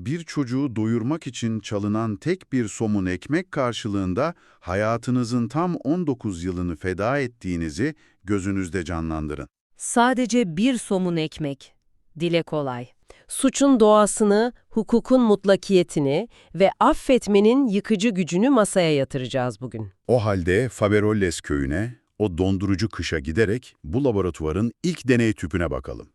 Bir çocuğu doyurmak için çalınan tek bir somun ekmek karşılığında hayatınızın tam 19 yılını feda ettiğinizi gözünüzde canlandırın. Sadece bir somun ekmek. Dile kolay. Suçun doğasını, hukukun mutlakiyetini ve affetmenin yıkıcı gücünü masaya yatıracağız bugün. O halde Faverolles köyüne, o dondurucu kışa giderek bu laboratuvarın ilk deney tüpüne bakalım.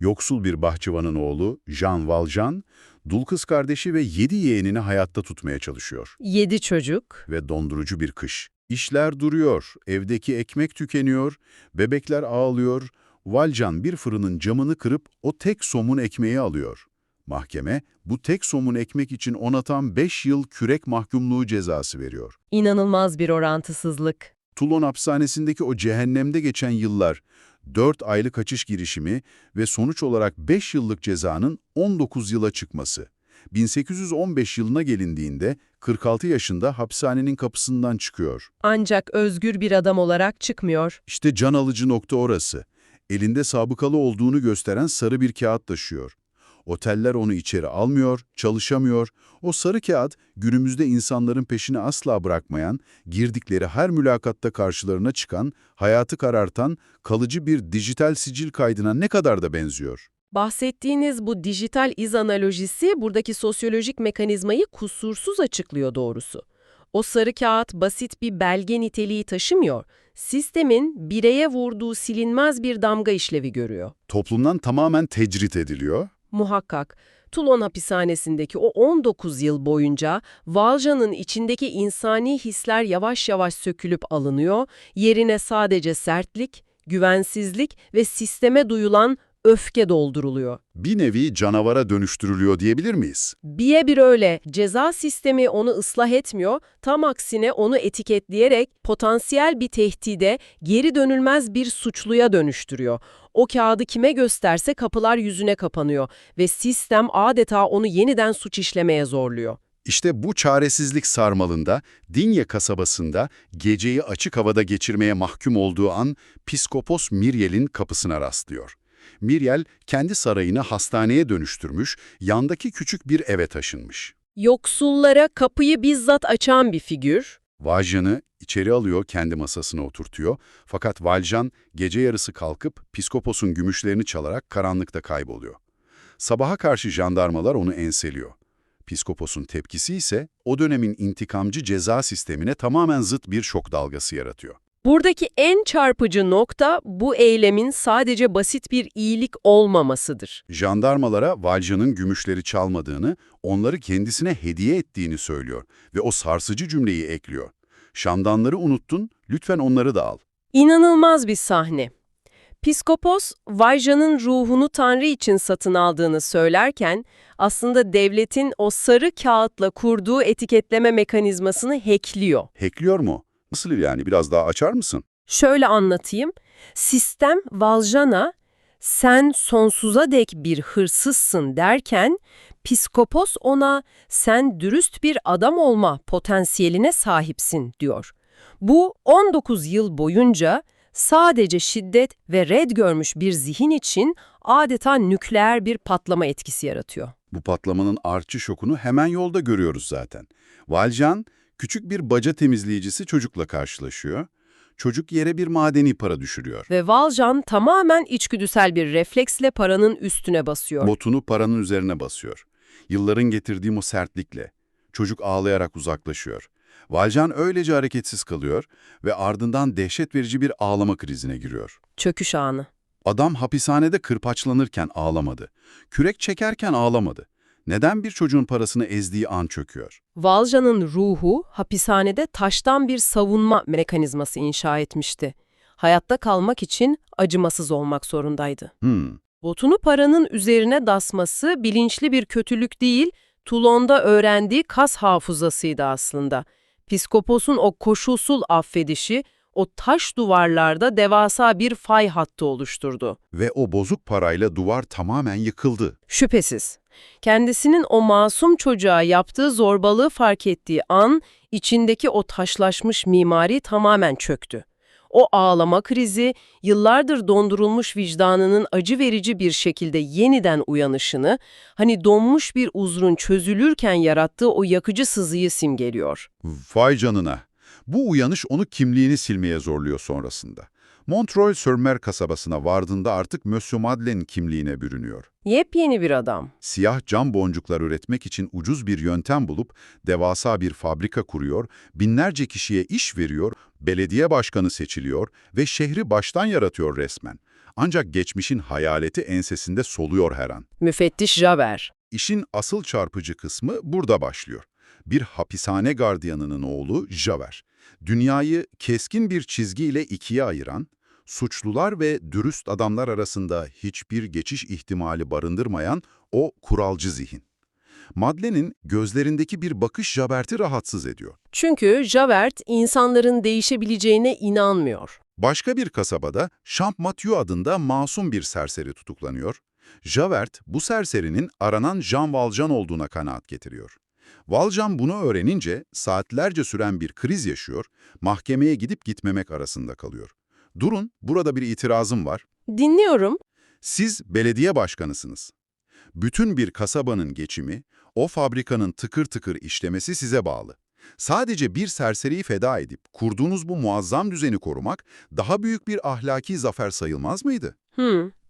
Yoksul bir bahçıvanın oğlu Jean Valjean, dul kız kardeşi ve 7 yeğenini hayatta tutmaya çalışıyor. 7 çocuk. Ve dondurucu bir kış. İşler duruyor, evdeki ekmek tükeniyor, bebekler ağlıyor. Valjean bir fırının camını kırıp o tek somun ekmeği alıyor. Mahkeme, bu tek somun ekmek için ona tam 5 yıl kürek mahkumluğu cezası veriyor. İnanılmaz bir orantısızlık. Toulon hapishanesindeki o cehennemde geçen yıllar, 4 aylık kaçış girişimi ve sonuç olarak 5 yıllık cezanın 19 yıla çıkması. 1815 yılına gelindiğinde 46 yaşında hapishanenin kapısından çıkıyor. Ancak özgür bir adam olarak çıkmıyor. İşte can alıcı nokta orası. Elinde sabıkalı olduğunu gösteren sarı bir kağıt taşıyor. Oteller onu içeri almıyor, çalışamıyor. O sarı kağıt günümüzde insanların peşini asla bırakmayan, girdikleri her mülakatta karşılarına çıkan, hayatı karartan, kalıcı bir dijital sicil kaydına ne kadar da benziyor. Bahsettiğiniz bu dijital iz analojisi buradaki sosyolojik mekanizmayı kusursuz açıklıyor doğrusu. O sarı kağıt basit bir belge niteliği taşımıyor. Sistemin bireye vurduğu silinmez bir damga işlevi görüyor. Toplumdan tamamen tecrit ediliyor. Muhakkak, Toulon hapishanesindeki o 19 yıl boyunca Valjean'ın içindeki insani hisler yavaş yavaş sökülüp alınıyor, yerine sadece sertlik, güvensizlik ve sisteme duyulan öfke dolduruluyor. Bir nevi canavara dönüştürülüyor diyebilir miyiz? Bir öyle, ceza sistemi onu ıslah etmiyor, tam aksine onu etiketleyerek potansiyel bir tehdide, geri dönülmez bir suçluya dönüştürüyor. O kağıdı kime gösterse kapılar yüzüne kapanıyor ve sistem adeta onu yeniden suç işlemeye zorluyor. İşte bu çaresizlik sarmalında, Digne kasabasında geceyi açık havada geçirmeye mahkum olduğu an Piskopos Myriel'in kapısına rastlıyor. Myriel kendi sarayını hastaneye dönüştürmüş, yandaki küçük bir eve taşınmış. Yoksullara kapıyı bizzat açan bir figür. Valjean'ı içeri alıyor, kendi masasına oturtuyor. Fakat Valjean gece yarısı kalkıp Piskopos'un gümüşlerini çalarak karanlıkta kayboluyor. Sabaha karşı jandarmalar onu enseliyor. Piskopos'un tepkisi ise o dönemin intikamcı ceza sistemine tamamen zıt bir şok dalgası yaratıyor. Buradaki en çarpıcı nokta bu eylemin sadece basit bir iyilik olmamasıdır. Jandarmalara Valjean'ın gümüşleri çalmadığını, onları kendisine hediye ettiğini söylüyor ve o sarsıcı cümleyi ekliyor. Şamdanları unuttun, lütfen onları da al. İnanılmaz bir sahne. Piskopos, Valjean'ın ruhunu Tanrı için satın aldığını söylerken, aslında devletin o sarı kağıtla kurduğu etiketleme mekanizmasını hackliyor. Hackliyor mu? Nasıl yani? Biraz daha açar mısın? Şöyle anlatayım. Sistem Valjean'a sen sonsuza dek bir hırsızsın derken, Piskopos ona sen dürüst bir adam olma potansiyeline sahipsin diyor. Bu 19 yıl boyunca sadece şiddet ve red görmüş bir zihin için adeta nükleer bir patlama etkisi yaratıyor. Bu patlamanın artçı şokunu hemen yolda görüyoruz zaten. Valjean, küçük bir baca temizleyicisi çocukla karşılaşıyor. Çocuk yere bir madeni para düşürüyor. Ve Valjean tamamen içgüdüsel bir refleksle paranın üstüne basıyor. Botunu paranın üzerine basıyor. Yılların getirdiği o sertlikle. Çocuk ağlayarak uzaklaşıyor. Valjean öylece hareketsiz kalıyor ve ardından dehşet verici bir ağlama krizine giriyor. Çöküş anı. Adam hapishanede kırpaçlanırken ağlamadı. Kürek çekerken ağlamadı. Neden bir çocuğun parasını ezdiği an çöküyor? Valjean'ın ruhu hapishanede taştan bir savunma mekanizması inşa etmişti. Hayatta kalmak için acımasız olmak zorundaydı. Botunu paranın üzerine dasması bilinçli bir kötülük değil, Toulon'da öğrendiği kas hafızasıydı aslında. Piskopos'un o koşulsuz affedişi, o taş duvarlarda devasa bir fay hattı oluşturdu. Ve o bozuk parayla duvar tamamen yıkıldı. Şüphesiz. Kendisinin o masum çocuğa yaptığı zorbalığı fark ettiği an, içindeki o taşlaşmış mimari tamamen çöktü. O ağlama krizi, yıllardır dondurulmuş vicdanının acı verici bir şekilde yeniden uyanışını, hani donmuş bir uzrun çözülürken yarattığı o yakıcı sızıyı simgeliyor. Vay canına. Bu uyanış onu kimliğini silmeye zorluyor sonrasında. Montreuil-sur-Mer kasabasına vardığında artık Monsieur Madeleine kimliğine bürünüyor. Yepyeni bir adam. Siyah cam boncuklar üretmek için ucuz bir yöntem bulup devasa bir fabrika kuruyor, binlerce kişiye iş veriyor, belediye başkanı seçiliyor ve şehri baştan yaratıyor resmen. Ancak geçmişin hayaleti ensesinde soluyor her an. Müfettiş Javert. İşin asıl çarpıcı kısmı burada başlıyor. Bir hapishane gardiyanının oğlu Javert, dünyayı keskin bir çizgiyle ikiye ayıran, suçlular ve dürüst adamlar arasında hiçbir geçiş ihtimali barındırmayan o kuralcı zihin. Madeleine'in gözlerindeki bir bakış Javert'i rahatsız ediyor. Çünkü Javert insanların değişebileceğine inanmıyor. Başka bir kasabada Champ-Mathieu adında masum bir serseri tutuklanıyor. Javert, bu serserinin aranan Jean Valjean olduğuna kanaat getiriyor. Valjean bunu öğrenince saatlerce süren bir kriz yaşıyor, mahkemeye gidip gitmemek arasında kalıyor. Durun, burada bir itirazım var. Dinliyorum. Siz belediye başkanısınız. Bütün bir kasabanın geçimi, o fabrikanın tıkır tıkır işlemesi size bağlı. Sadece bir serseriyi feda edip kurduğunuz bu muazzam düzeni korumak daha büyük bir ahlaki zafer sayılmaz mıydı?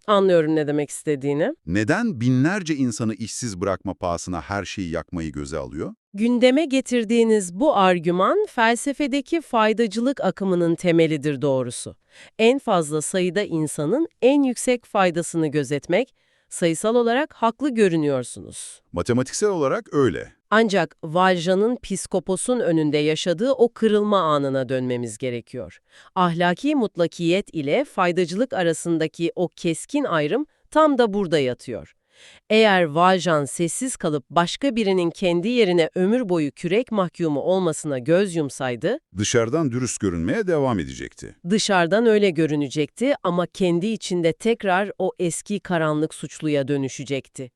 Anlıyorum ne demek istediğini. Neden binlerce insanı işsiz bırakma pahasına her şeyi yakmayı göze alıyor? Gündeme getirdiğiniz bu argüman felsefedeki faydacılık akımının temelidir doğrusu. En fazla sayıda insanın en yüksek faydasını gözetmek, sayısal olarak haklı görünüyorsunuz. Matematiksel olarak öyle. Ancak Valjean'ın psikoposun önünde yaşadığı o kırılma anına dönmemiz gerekiyor. Ahlaki mutlakiyet ile faydacılık arasındaki o keskin ayrım tam da burada yatıyor. Eğer Valjean sessiz kalıp başka birinin kendi yerine ömür boyu kürek mahkumu olmasına göz yumsaydı, Dışarıdan dürüst görünmeye devam edecekti. dışarıdan öyle görünecekti ama kendi içinde tekrar o eski karanlık suçluya dönüşecekti.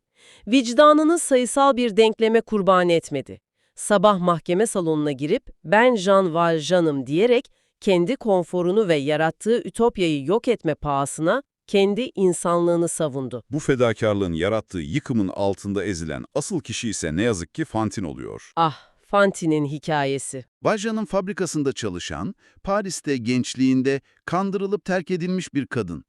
Vicdanını sayısal bir denkleme kurban etmedi. Sabah mahkeme salonuna girip "Ben Jean Valjean'ım" diyerek kendi konforunu ve yarattığı ütopyayı yok etme pahasına kendi insanlığını savundu. Bu fedakarlığın yarattığı yıkımın altında ezilen asıl kişi ise ne yazık ki Fantine oluyor. Ah, Fantine'in hikayesi. Valjean'ın fabrikasında çalışan, Paris'te gençliğinde kandırılıp terk edilmiş bir kadın.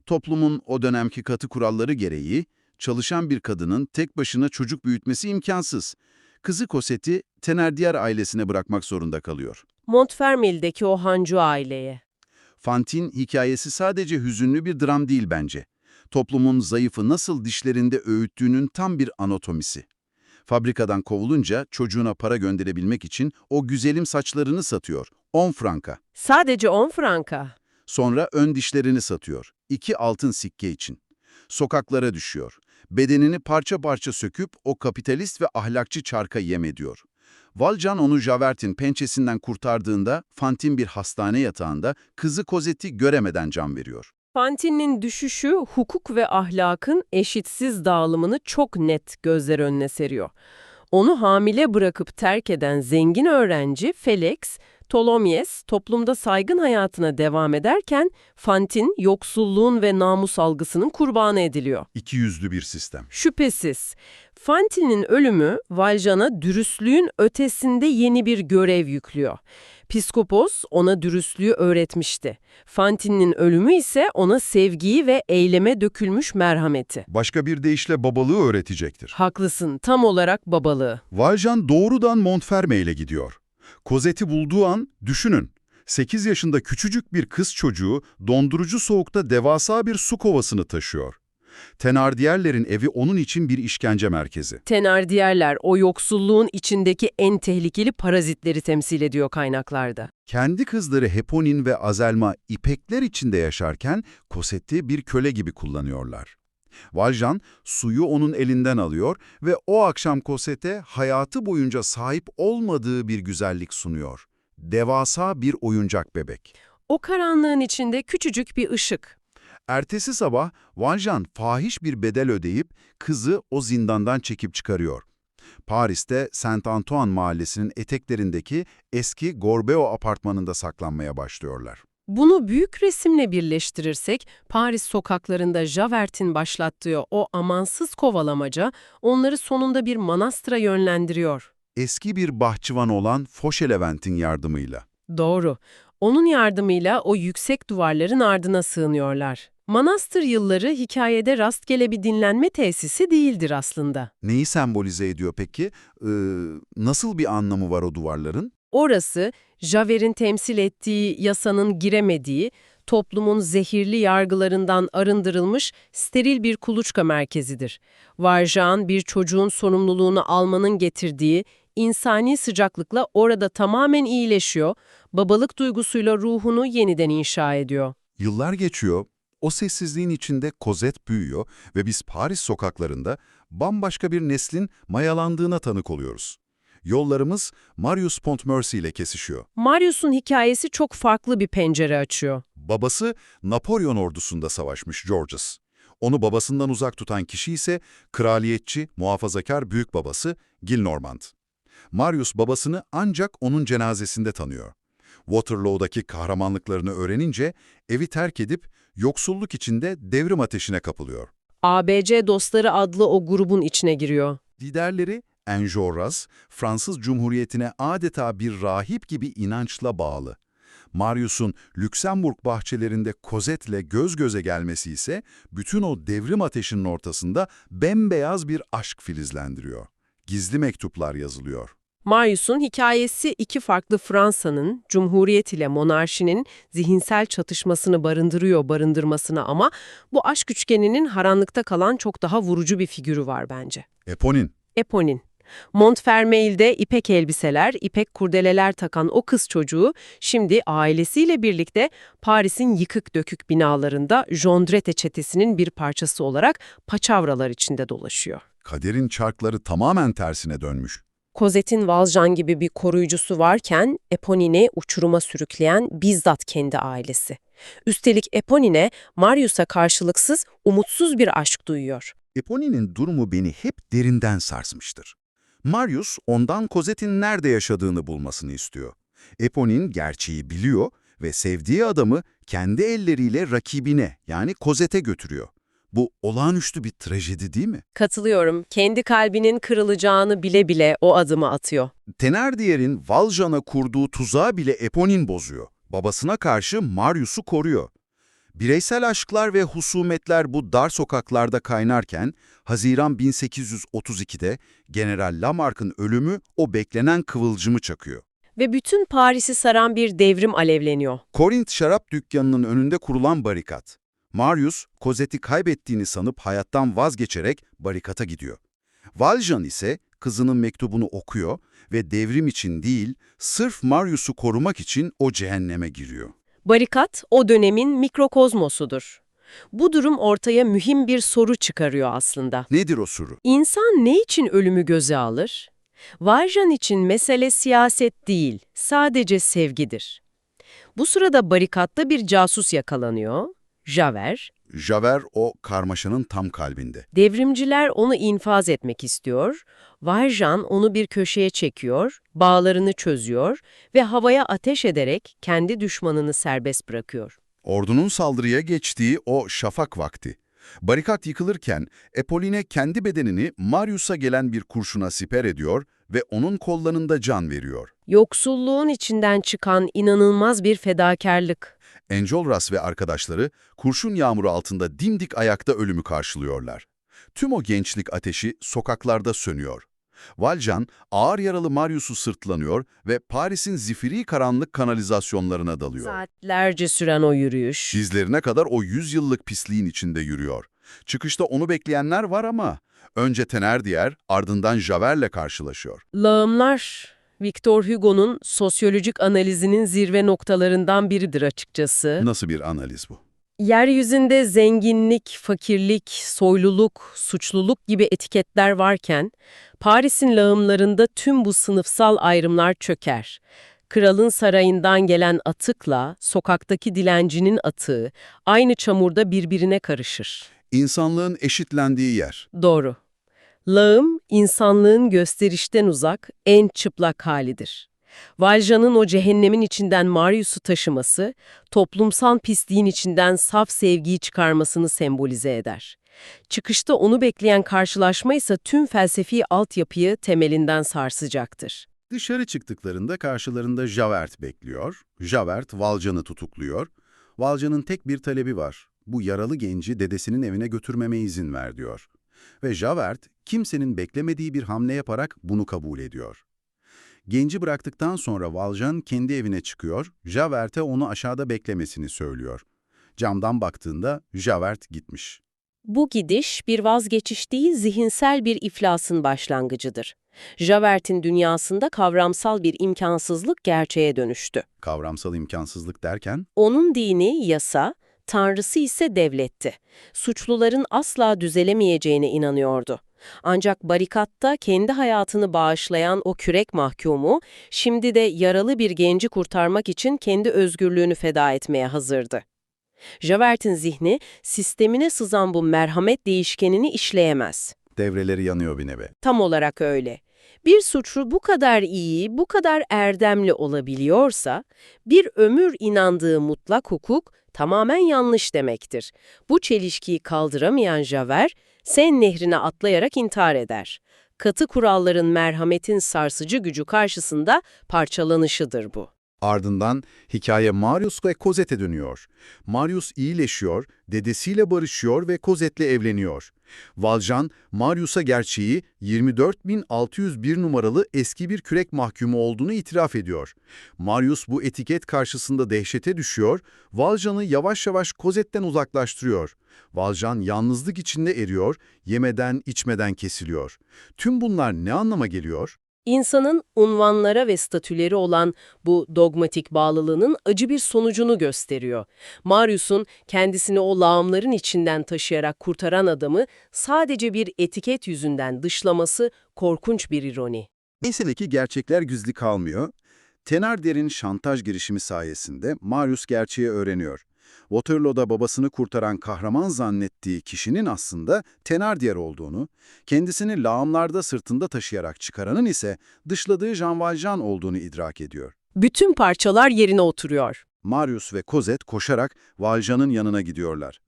Toplumun o dönemki katı kuralları gereği çalışan bir kadının tek başına çocuk büyütmesi imkansız. Kızı Cosette'i Thénardier ailesine bırakmak zorunda kalıyor. Montfermeil'deki o hancı aileye. Fantine hikayesi sadece hüzünlü bir dram değil bence. Toplumun zayıfı nasıl dişlerinde öğüttüğünün tam bir anatomisi. Fabrikadan kovulunca çocuğuna para gönderebilmek için o güzelim saçlarını satıyor, 10 franka. Sadece 10 franka. Sonra ön dişlerini satıyor, 2 altın sikke için. Sokaklara düşüyor. Bedenini parça parça söküp o kapitalist ve ahlakçı çarka yem ediyor. Valjean onu Javert'in pençesinden kurtardığında Fantine bir hastane yatağında kızı Cosette'i göremeden can veriyor. Fantine'in düşüşü hukuk ve ahlakın eşitsiz dağılımını çok net gözler önüne seriyor. Onu hamile bırakıp terk eden zengin öğrenci Felix, Tholomyès toplumda saygın hayatına devam ederken Fantine yoksulluğun ve namus algısının kurbanı ediliyor. İkiyüzlü bir sistem. Şüphesiz. Fantine'in ölümü Valjean'a dürüstlüğün ötesinde yeni bir görev yüklüyor. Psikopos ona dürüstlüğü öğretmişti. Fantine'in ölümü ise ona sevgiyi ve eyleme dökülmüş merhameti. Başka bir deyişle babalığı öğretecektir. Haklısın, tam olarak babalığı. Valjean doğrudan Montfermeil'e gidiyor. Cosette'i bulduğu an düşünün. 8 yaşında küçücük bir kız çocuğu dondurucu soğukta devasa bir su kovasını taşıyor. Thénardier'lerin evi onun için bir işkence merkezi. Thénardier'ler o yoksulluğun içindeki en tehlikeli parazitleri temsil ediyor kaynaklarda. Kendi kızları Heponine ve Azelma ipekler içinde yaşarken Cosette'i bir köle gibi kullanıyorlar. Valjean suyu onun elinden alıyor ve o akşam Cosette'e hayatı boyunca sahip olmadığı bir güzellik sunuyor. Devasa bir oyuncak bebek. O karanlığın içinde küçücük bir ışık. Ertesi sabah Valjean fahiş bir bedel ödeyip kızı o zindandan çekip çıkarıyor. Paris'te Saint-Antoine mahallesinin eteklerindeki eski Gorbeo apartmanında saklanmaya başlıyorlar. Bunu büyük resimle birleştirirsek, Paris sokaklarında Javert'in başlattığı o amansız kovalamaca onları sonunda bir manastıra yönlendiriyor. Eski bir bahçıvan olan Fauchelevent'in yardımıyla. Doğru. Onun yardımıyla o yüksek duvarların ardına sığınıyorlar. Manastır yılları hikayede rastgele bir dinlenme tesisi değildir aslında. Neyi sembolize ediyor peki? Nasıl bir anlamı var o duvarların? Orası, Javert'in temsil ettiği yasanın giremediği, toplumun zehirli yargılarından arındırılmış steril bir kuluçka merkezidir. Valjean bir çocuğun sorumluluğunu almanın getirdiği insani sıcaklıkla orada tamamen iyileşiyor, babalık duygusuyla ruhunu yeniden inşa ediyor. Yıllar geçiyor, o sessizliğin içinde Cosette büyüyor ve biz Paris sokaklarında bambaşka bir neslin mayalandığına tanık oluyoruz. Yollarımız Marius Pontmercy ile kesişiyor. Marius'un hikayesi çok farklı bir pencere açıyor. Babası Napolyon ordusunda savaşmış Georges. Onu babasından uzak tutan kişi ise kraliyetçi, muhafazakar büyük babası Gillenormand. Marius babasını ancak onun cenazesinde tanıyor. Waterloo'daki kahramanlıklarını öğrenince evi terk edip yoksulluk içinde devrim ateşine kapılıyor. ABC Dostları adlı o grubun içine giriyor. Liderleri Enjolras, Fransız Cumhuriyeti'ne adeta bir rahip gibi inançla bağlı. Marius'un Lüksemburg bahçelerinde Cosette'le göz göze gelmesi ise bütün o devrim ateşinin ortasında bembeyaz bir aşk filizlendiriyor. Gizli mektuplar yazılıyor. Marius'un hikayesi iki farklı Fransa'nın, Cumhuriyet ile monarşinin zihinsel çatışmasını barındırmasına ama bu aşk üçgeninin karanlıkta kalan çok daha vurucu bir figürü var bence. Eponin. Eponine. Montfermeil'de ipek elbiseler, ipek kurdeleler takan o kız çocuğu şimdi ailesiyle birlikte Paris'in yıkık dökük binalarında Jondrette çetesinin bir parçası olarak paçavralar içinde dolaşıyor. Kaderin çarkları tamamen tersine dönmüş. Cosette'in Valjean gibi bir koruyucusu varken Eponine'i uçuruma sürükleyen bizzat kendi ailesi. Üstelik Eponine, Marius'a karşılıksız, umutsuz bir aşk duyuyor. Eponine'in durumu beni hep derinden sarsmıştır. Marius ondan Cosette'in nerede yaşadığını bulmasını istiyor. Eponine gerçeği biliyor ve sevdiği adamı kendi elleriyle rakibine yani Cosette'e götürüyor. Bu olağanüstü bir trajedi değil mi? Katılıyorum. Kendi kalbinin kırılacağını bile bile o adımı atıyor. Thénardier'in Valjean'a kurduğu tuzağı bile Eponine bozuyor. Babasına karşı Marius'u koruyor. Bireysel aşklar ve husumetler bu dar sokaklarda kaynarken, Haziran 1832'de General Lamarck'ın ölümü o beklenen kıvılcımı çakıyor. Ve bütün Paris'i saran bir devrim alevleniyor. Korint şarap dükkanının önünde kurulan barikat. Marius, Cosette'i kaybettiğini sanıp hayattan vazgeçerek barikata gidiyor. Valjean ise kızının mektubunu okuyor ve devrim için değil, sırf Marius'u korumak için o cehenneme giriyor. Barikat, o dönemin mikrokozmosudur. Bu durum ortaya mühim bir soru çıkarıyor aslında. Nedir o soru? İnsan ne için ölümü göze alır? Valjean için mesele siyaset değil, sadece sevgidir. Bu sırada barikatta bir casus yakalanıyor, Javert. Javert o karmaşanın tam kalbinde. Devrimciler onu infaz etmek istiyor, Valjean onu bir köşeye çekiyor, bağlarını çözüyor ve havaya ateş ederek kendi düşmanını serbest bırakıyor. Ordunun saldırıya geçtiği o şafak vakti. Barikat yıkılırken Epponine kendi bedenini Marius'a gelen bir kurşuna siper ediyor ve onun kollarında can veriyor. Yoksulluğun içinden çıkan inanılmaz bir fedakarlık. Enjolras ve arkadaşları kurşun yağmuru altında dimdik ayakta ölümü karşılıyorlar. Tüm o gençlik ateşi sokaklarda sönüyor. Valjean ağır yaralı Marius'u sırtlanıyor ve Paris'in zifiri karanlık kanalizasyonlarına dalıyor. Saatlerce süren o yürüyüş. Dizlerine kadar o 100 yıllık pisliğin içinde yürüyor. Çıkışta onu bekleyenler var ama önce Thénardier, ardından Javert'le karşılaşıyor. Lağımlar, Victor Hugo'nun sosyolojik analizinin zirve noktalarından biridir açıkçası. Nasıl bir analiz bu? Yeryüzünde zenginlik, fakirlik, soyluluk, suçluluk gibi etiketler varken, Paris'in lağımlarında tüm bu sınıfsal ayrımlar çöker. Kralın sarayından gelen atıkla sokaktaki dilencinin atığı aynı çamurda birbirine karışır. İnsanlığın eşitlendiği yer. Doğru. Lağım, insanlığın gösterişten uzak, en çıplak halidir. Valjean'ın o cehennemin içinden Marius'u taşıması, toplumsal pisliğin içinden saf sevgiyi çıkarmasını sembolize eder. Çıkışta onu bekleyen karşılaşma ise tüm felsefi altyapıyı temelinden sarsacaktır. Dışarı çıktıklarında karşılarında Javert bekliyor. Javert, Valjean'ı tutukluyor. Valjean'ın tek bir talebi var. Bu yaralı genci dedesinin evine götürmeme izin ver diyor. Ve Javert, kimsenin beklemediği bir hamle yaparak bunu kabul ediyor. Genci bıraktıktan sonra Valjean kendi evine çıkıyor, Javert'e onu aşağıda beklemesini söylüyor. Camdan baktığında Javert gitmiş. Bu gidiş bir vazgeçiş değil, zihinsel bir iflasın başlangıcıdır. Javert'in dünyasında kavramsal bir imkansızlık gerçeğe dönüştü. Kavramsal imkansızlık derken, Onun dini yasa, tanrısı ise devletti. Suçluların asla düzelemeyeceğine inanıyordu. Ancak barikatta kendi hayatını bağışlayan o kürek mahkumu, şimdi de yaralı bir genci kurtarmak için kendi özgürlüğünü feda etmeye hazırdı. Javert'in zihni, sistemine sızan bu merhamet değişkenini işleyemez. devreleri yanıyor bir nevi. Tam olarak öyle. Bir suçlu bu kadar iyi, bu kadar erdemli olabiliyorsa, bir ömür inandığı mutlak hukuk tamamen yanlış demektir. Bu çelişkiyi kaldıramayan Javert, Sen nehrine atlayarak intihar eder. Katı kuralların merhametin sarsıcı gücü karşısında parçalanışıdır bu. Ardından hikaye Marius ve Cosette'e dönüyor. Marius iyileşiyor, dedesiyle barışıyor ve Cosette'le evleniyor. Valjean, Marius'a gerçeği 24.601 numaralı eski bir kürek mahkumu olduğunu itiraf ediyor. Marius bu etiket karşısında dehşete düşüyor, Valjean'ı yavaş yavaş Cosette'den uzaklaştırıyor. Valjean yalnızlık içinde eriyor, yemeden içmeden kesiliyor. Tüm bunlar ne anlama geliyor? İnsanın unvanlara ve statüleri olan bu dogmatik bağlılığının acı bir sonucunu gösteriyor. Marius'un kendisini o lağımların içinden taşıyarak kurtaran adamı sadece bir etiket yüzünden dışlaması korkunç bir ironi. Neyse ki gerçekler gizli kalmıyor. Thénardier'in şantaj girişimi sayesinde Marius gerçeği öğreniyor. Waterloo'da babasını kurtaran kahraman zannettiği kişinin aslında Thénardier olduğunu, kendisini lağımlarda sırtında taşıyarak çıkaranın ise dışladığı Jean Valjean olduğunu idrak ediyor. Bütün parçalar yerine oturuyor. Marius ve Cosette koşarak Valjean'ın yanına gidiyorlar.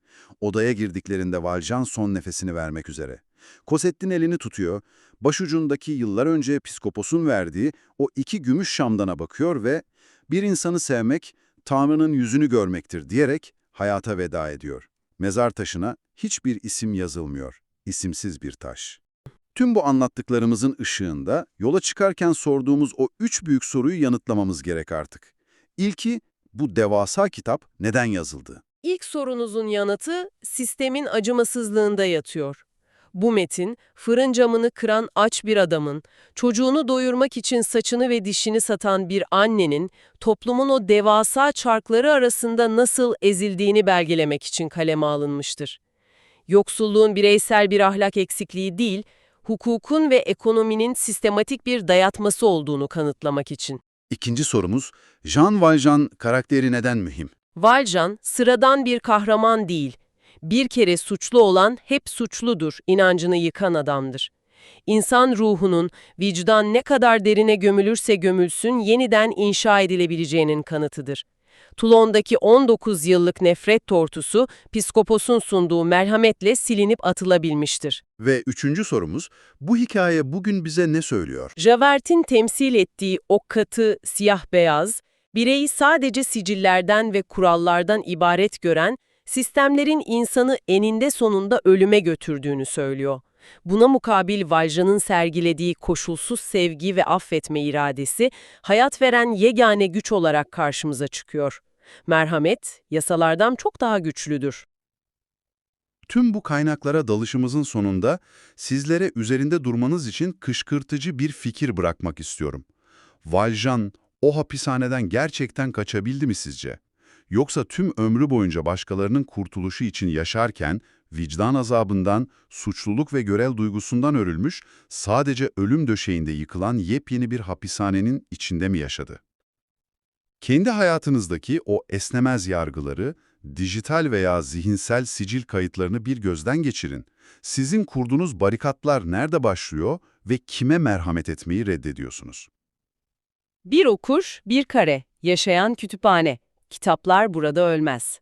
Odaya girdiklerinde Valjean son nefesini vermek üzere. Cosette'in elini tutuyor, başucundaki yıllar önce psikoposun verdiği o 2 gümüş şamdana bakıyor ve "Bir insanı sevmek, Tanrı'nın yüzünü görmektir" diyerek hayata veda ediyor. Mezar taşına hiçbir isim yazılmıyor, isimsiz bir taş. Tüm bu anlattıklarımızın ışığında yola çıkarken sorduğumuz o 3 büyük soruyu yanıtlamamız gerek artık. İlki, bu devasa kitap neden yazıldı? İlk sorunuzun yanıtı sistemin acımasızlığında yatıyor. Bu metin, fırın camını kıran aç bir adamın, çocuğunu doyurmak için saçını ve dişini satan bir annenin, toplumun o devasa çarkları arasında nasıl ezildiğini belgelemek için kaleme alınmıştır. Yoksulluğun bireysel bir ahlak eksikliği değil, hukukun ve ekonominin sistematik bir dayatması olduğunu kanıtlamak için. İkinci sorumuz, Jean Valjean karakteri neden mühim? Valjean, sıradan bir kahraman değil, bir kere suçlu olan hep suçludur inancını yıkan adamdır. İnsan ruhunun, vicdan ne kadar derine gömülürse gömülsün yeniden inşa edilebileceğinin kanıtıdır. Toulon'daki 19 yıllık nefret tortusu, psikoposun sunduğu merhametle silinip atılabilmiştir. Ve üçüncü sorumuz, bu hikaye bugün bize ne söylüyor? Javert'in temsil ettiği o katı, siyah-beyaz, bireyi sadece sicillerden ve kurallardan ibaret gören, sistemlerin insanı eninde sonunda ölüme götürdüğünü söylüyor. Buna mukabil Valjean'ın sergilediği koşulsuz sevgi ve affetme iradesi, hayat veren yegane güç olarak karşımıza çıkıyor. Merhamet, yasalardan çok daha güçlüdür. Tüm bu kaynaklara dalışımızın sonunda sizlere üzerinde durmanız için kışkırtıcı bir fikir bırakmak istiyorum. Valjean o hapishaneden gerçekten kaçabildi mi sizce? Yoksa tüm ömrü boyunca başkalarının kurtuluşu için yaşarken vicdan azabından, suçluluk ve görev duygusundan örülmüş, sadece ölüm döşeğinde yıkılan yepyeni bir hapishanenin içinde mi yaşadı? Kendi hayatınızdaki o esnemez yargıları, dijital veya zihinsel sicil kayıtlarını bir gözden geçirin. Sizin kurduğunuz barikatlar nerede başlıyor ve kime merhamet etmeyi reddediyorsunuz? Bir okur, bir kare, yaşayan kütüphane. Kitaplar burada ölmez.